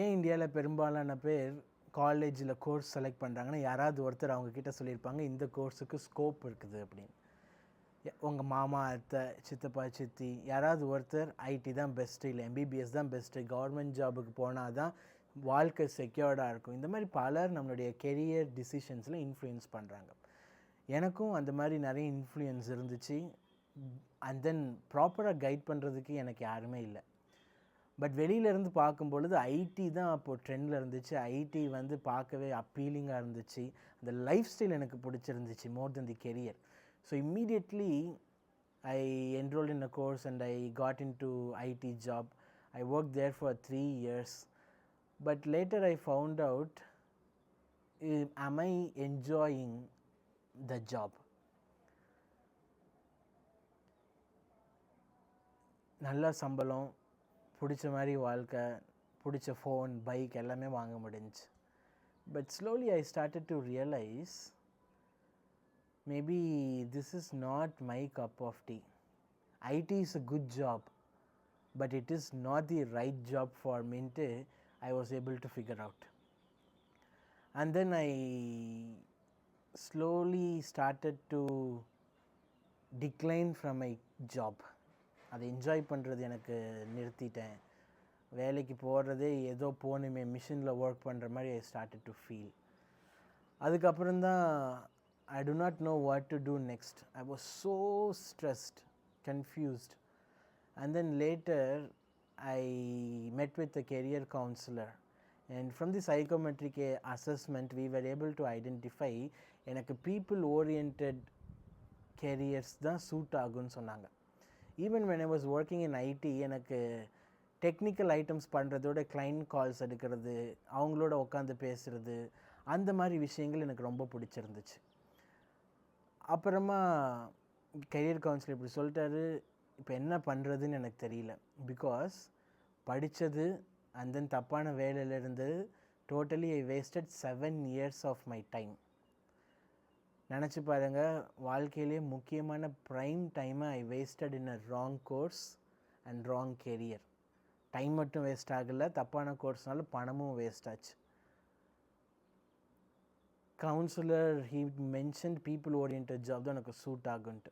ஏன் இந்தியாவில் பெரும்பாலான பேர் காலேஜில் கோர்ஸ் செலக்ட் பண்ணுறாங்கன்னா யாராவது ஒருத்தர் அவங்கக்கிட்ட சொல்லியிருப்பாங்க இந்த கோர்ஸுக்கு ஸ்கோப் இருக்குது அப்படின்னு. உங்கள் மாமா அத்தை சித்தப்பா சித்தி யாராவது ஒருத்தர் ஐடி தான் பெஸ்ட்டு, இல்லை எம்பிபிஎஸ் தான் பெஸ்ட்டு, கவர்மெண்ட் ஜாபுக்கு போனால் தான் வாழ்க்கை செக்யூர்டாக இருக்கும். இந்த மாதிரி பலர் நம்மளுடைய கெரியர் டிசிஷன்ஸில் இன்ஃப்ளூயன்ஸ் பண்ணுறாங்க. எனக்கும் அந்த மாதிரி நிறைய இன்ஃப்ளூயன்ஸ் இருந்துச்சு. அண்ட் தென் ப்ராப்பராக கைட் பண்ணுறதுக்கு எனக்கு யாருமே இல்லை. பட் வெளியிலேருந்து பார்க்கும்பொழுது ஐடி தான் அப்போது ட்ரெண்டில் இருந்துச்சு. ஐடி வந்து பார்க்கவே அப்பீலிங்காக இருந்துச்சு. அந்த லைஃப் ஸ்டைல் எனக்கு பிடிச்சிருந்துச்சு more than the career. So immediately I enrolled in a course and I got into IT job. I worked there for 3 years. But later I found out, am I enjoying the job? நல்ல சம்பளம், பிடிச்ச மாதிரி வாழ்க்கை, பிடிச்ச phone bike எல்லாமே வாங்க முடிஞ்சுச்சு. But slowly I started to realise maybe this is not my cup of tea. IT is a good job, but it is not the right job for me. I was able to figure out. And then I slowly started to decline from my job. அதை enjoy பண்ணுறது எனக்கு நிறுத்திட்டேன். வேலைக்கு போகிறதே ஏதோ போகணுமே மிஷினில் work பண்ணுற மாதிரி ஐ ஸ்டார்டட் டு ஃபீல். அதுக்கப்புறம்தான் I do not know what to do next. I was so stressed, confused. And then later I met with a career counselor, and from the psychometric assessment we were able to identify எனக்கு people oriented careers தான் suit ஆகும்னு சொன்னாங்க. Even when I was working in IT எனக்கு technical items பண்ணுறதோட client calls எடுக்கிறது, அவங்களோட உட்காந்து பேசுகிறது, அந்த மாதிரி விஷயங்கள் எனக்கு ரொம்ப பிடிச்சிருந்துச்சு. அப்புறமா கெரியர் கவுன்சிலர் இப்படி சொல்லிட்டாரு, இப்போ என்ன பண்ணுறதுன்னு எனக்கு தெரியல. பிகாஸ் படித்தது அண்ட் தென் தப்பான வேலையில் இருந்து totally I wasted 7 years of my time. நினச்சி பாருங்கள், வாழ்க்கையிலே முக்கியமான ப்ரைம் டைமை I wasted in a wrong course and wrong career. Time மட்டும் வேஸ்ட் ஆகலை, தப்பான கோர்ஸ்னால பணமும் வேஸ்ட் ஆச்சு. Counselor, he mentioned people oriented job தான் எனக்கு suit ஆகுன்ட்டு.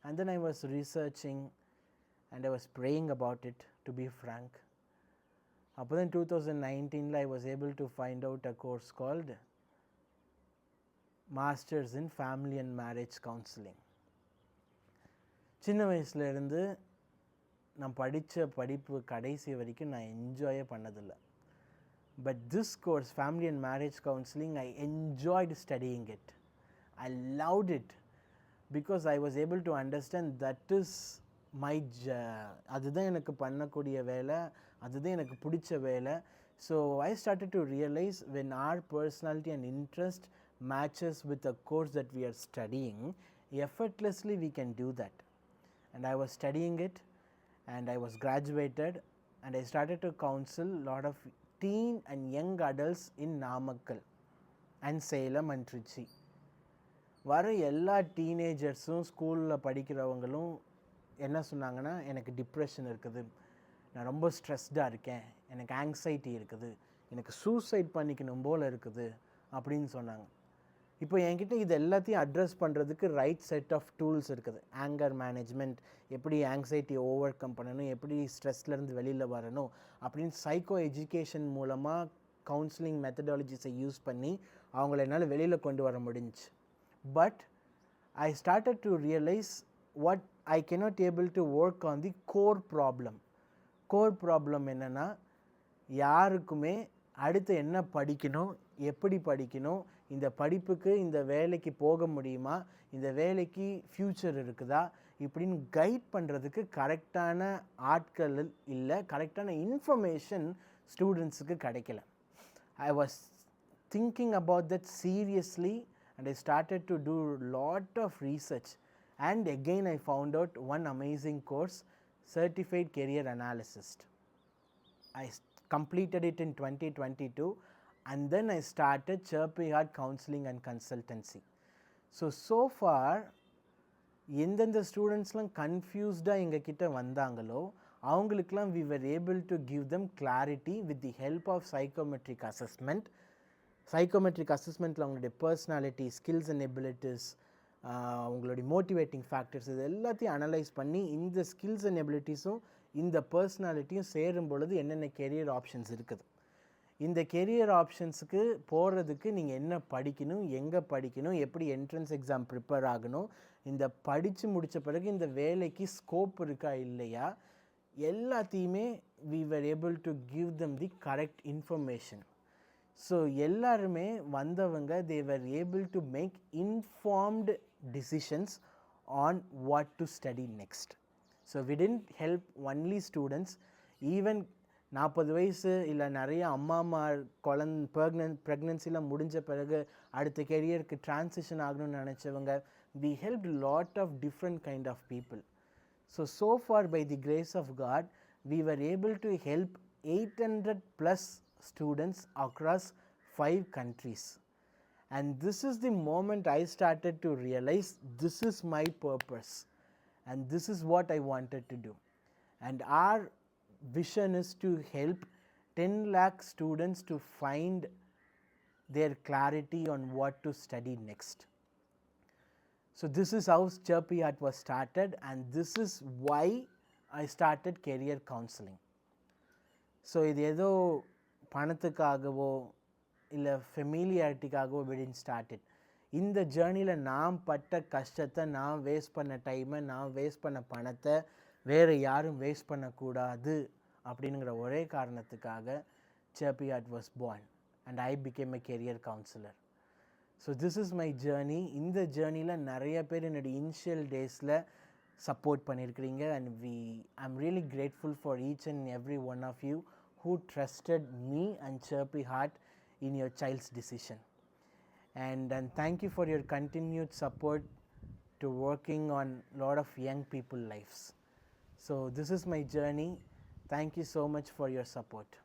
And then I was researching and I was praying about it, to be frank. அப்போ தான் 2019 I was able to find out a course called Masters in Family and Marriage Counseling. சின்ன வயசுல இருந்து நான் படித்த படிப்பு கடைசி வரைக்கும் நான் என்ஜாயே பண்ணதில்லை. But this course, Family and Marriage Counseling, I enjoyed studying it. I loved it because I was able to understand that is my அதுதான் எனக்கு பண்ணக்கூடிய வேலை, அதுதான் எனக்கு பிடிச்ச வேலை. So I started to realize when our personality and interest matches with the course that we are studying, effortlessly we can do that. And I was studying it and I was graduated and I started to counsel a lot of teen and young adults in Namakkal and Salem and Trichy. வர எல்லா டீனேஜர்ஸும் ஸ்கூலில் படிக்கிறவங்களும் என்ன சொன்னாங்கன்னா, எனக்கு depression இருக்குது, நான் ரொம்ப ஸ்ட்ரெஸ்டாக இருக்கேன், எனக்கு ஆங்ஸைட்டி இருக்குது, எனக்கு சூசைட் பண்ணிக்கணும் போல் இருக்குது அப்படின்னு சொன்னாங்க. இப்போ என்கிட்ட இது எல்லாத்தையும் அட்ரஸ் பண்ணுறதுக்கு ரைட் செட் ஆஃப் டூல்ஸ் இருக்குது. ஆங்கர் மேனேஜ்மெண்ட், எப்படி ஆங்ஸைட்டி ஓவர் கம் பண்ணணும், எப்படி ஸ்ட்ரெஸ்லேருந்து வெளியில் வரணும் அப்படின்னு சைக்கோ எஜுகேஷன் மூலமாக கவுன்சிலிங் மெத்தடாலஜிஸை யூஸ் பண்ணி அவங்கள என்னால் வெளியில் கொண்டு வர முடிஞ்சுச்சு. But I started to realise what I cannot able to work on the core problem. Core problem என்னென்னா, யாருக்குமே அடுத்து என்ன படிக்கணும், எப்படி படிக்கணும், இந்த படிப்புக்கு இந்த வேலைக்கு போக முடியுமா, இந்த வேலைக்கு ஃப்யூச்சர் இருக்குதா இப்படின்னு கைட் பண்ணுறதுக்கு கரெக்டான ஆட்கள் இல்லை, கரெக்டான இன்ஃபர்மேஷன் ஸ்டூடெண்ட்ஸுக்கு கிடைக்கல. I was thinking about that seriously and I started to do lot of research, and again I found out one amazing course, Certified Career Analyst. I completed it in 2022 and then I started Chirpy Heart Counseling and Consultancy. So far எந்தெந்த ஸ்டூடெண்ட்ஸ்லாம் கன்ஃபியூஸ்டாக எங்கள் கிட்ட வந்தாங்களோ அவங்களுக்கெல்லாம் we were able to give them clarity with the help of psychometric assessment. Psychometric assessmentல அவங்களுடைய personality, skills and abilities, அவங்களுடைய motivating factors, இது எல்லாத்தையும் analyse பண்ணி இந்த ஸ்கில்ஸ் அண்ட் எபிலிட்டிஸும் இந்த பர்சனாலிட்டியும் சேரும் பொழுது என்னென்ன கெரியர் ஆப்ஷன்ஸ் இருக்குது, இந்த கெரியர் ஆப்ஷன்ஸுக்கு போகிறதுக்கு நீங்கள் என்ன படிக்கணும், எங்கே படிக்கணும், எப்படி என்ட்ரன்ஸ் எக்ஸாம் ப்ரிப்பேர் ஆகணும், இந்த படித்து முடித்த பிறகு இந்த வேலைக்கு ஸ்கோப் இருக்கா இல்லையா, எல்லாத்தையுமே we were able to give them the correct information. So எல்லாருமே வந்தவங்க they were able to make informed decisions on what to study next. So we didn't help only students, even 40 வயசு இல்லை நிறைய அம்மா ப்ரெக்னன்சிலாம் முடிஞ்ச பிறகு அடுத்த கெரியருக்கு ட்ரான்சிஷன் ஆகணும்னு நினச்சவங்க, we helped lot of different kind of people. So far by the grace of God, we were able to help 800 plus students across 5 countries. And this is the moment I started to realize this is my purpose and this is what I wanted to do. And our vision is to help 10 lakh students to find their clarity on what to study next. So this is how Chirpy Heart was started, and this is why I started career counseling. So இது ஏதோ பணத்துக்காகவோ இல்லை ஃபெமிலியாரிட்டிக்காகவோ we didn't start it. இந்த ஜேர்னியில் நான் பட்ட கஷ்டத்தை, நான் waste பண்ண டைமை, நான் வேஸ்ட் பண்ண பணத்தை வேறு யாரும் வேஸ்ட் பண்ணக்கூடாது அப்படிங்கிற ஒரே காரணத்துக்காக Chirpy Heart was born and I became a career counselor. So this is my journey. இந்த ஜேர்னியில் நிறைய பேர் என்னுடைய இனிஷியல் டேஸில் சப்போர்ட் பண்ணியிருக்கிறீங்க, and I'm really grateful for each and every one of you who trusted me and Chirpy Heart in your child's decision. And thank you for your continued support to working on lot of young people lives. So this is my journey. Thank you so much for your support.